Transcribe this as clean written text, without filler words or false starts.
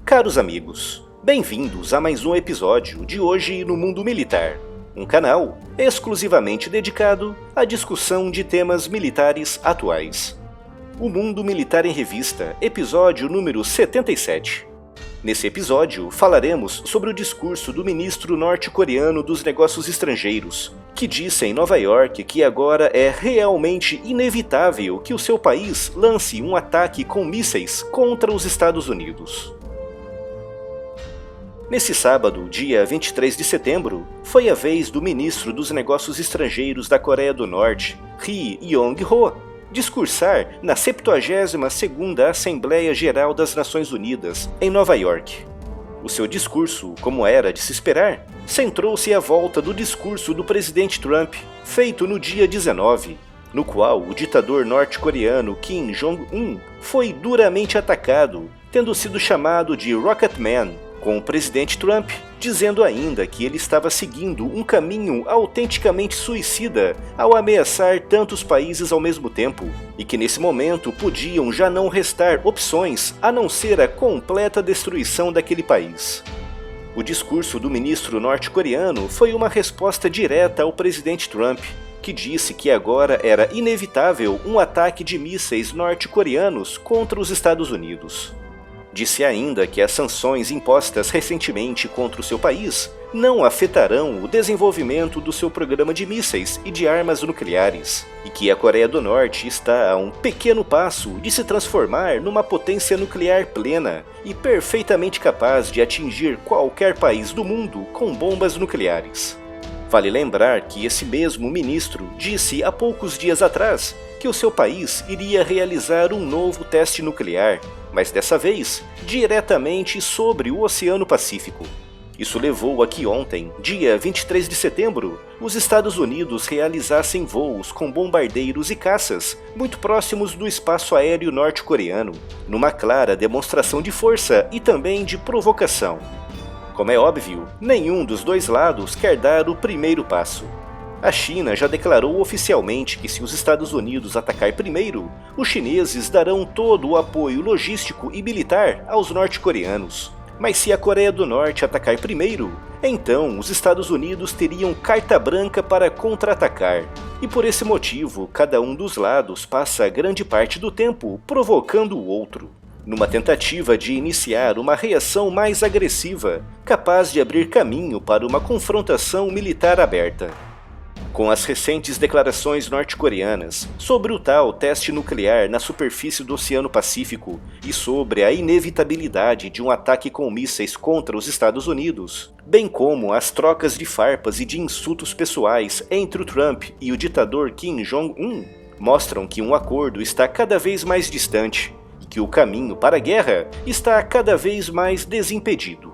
Caros amigos, bem-vindos a mais um episódio de Hoje no Mundo Militar, um canal exclusivamente dedicado à discussão de temas militares atuais. O Mundo Militar em Revista, episódio número 77. Nesse episódio, falaremos sobre o discurso do ministro norte-coreano dos Negócios Estrangeiros, que disse em Nova York que agora é realmente inevitável que o seu país lance um ataque com mísseis contra os Estados Unidos. Nesse sábado, dia 23 de setembro, foi a vez do ministro dos Negócios Estrangeiros da Coreia do Norte, Ri Yong-ho, discursar na 72ª Assembleia Geral das Nações Unidas, em Nova York. O seu discurso, como era de se esperar, centrou-se à volta do discurso do presidente Trump, feito no dia 19, no qual o ditador norte-coreano Kim Jong-un foi duramente atacado, tendo sido chamado de Rocket Man, com o presidente Trump dizendo ainda que ele estava seguindo um caminho autenticamente suicida ao ameaçar tantos países ao mesmo tempo, e que nesse momento podiam já não restar opções a não ser a completa destruição daquele país. O discurso do ministro norte-coreano foi uma resposta direta ao presidente Trump, que disse que agora era inevitável um ataque de mísseis norte-coreanos contra os Estados Unidos. Disse ainda que as sanções impostas recentemente contra o seu país não afetarão o desenvolvimento do seu programa de mísseis e de armas nucleares, e que a Coreia do Norte está a um pequeno passo de se transformar numa potência nuclear plena e perfeitamente capaz de atingir qualquer país do mundo com bombas nucleares. Vale lembrar que esse mesmo ministro disse há poucos dias atrás que o seu país iria realizar um novo teste nuclear, mas dessa vez diretamente sobre o Oceano Pacífico. Isso levou a que ontem, dia 23 de setembro, os Estados Unidos realizassem voos com bombardeiros e caças muito próximos do espaço aéreo norte-coreano, numa clara demonstração de força e também de provocação. Como é óbvio, nenhum dos dois lados quer dar o primeiro passo. A China já declarou oficialmente que se os Estados Unidos atacar primeiro, os chineses darão todo o apoio logístico e militar aos norte-coreanos. Mas se a Coreia do Norte atacar primeiro, então os Estados Unidos teriam carta branca para contra-atacar. E por esse motivo, cada um dos lados passa grande parte do tempo provocando o outro, numa tentativa de iniciar uma reação mais agressiva, capaz de abrir caminho para uma confrontação militar aberta. Com as recentes declarações norte-coreanas sobre o tal teste nuclear na superfície do Oceano Pacífico e sobre a inevitabilidade de um ataque com mísseis contra os Estados Unidos, bem como as trocas de farpas e de insultos pessoais entre o Trump e o ditador Kim Jong-un, mostram que um acordo está cada vez mais distante e que o caminho para a guerra está cada vez mais desimpedido.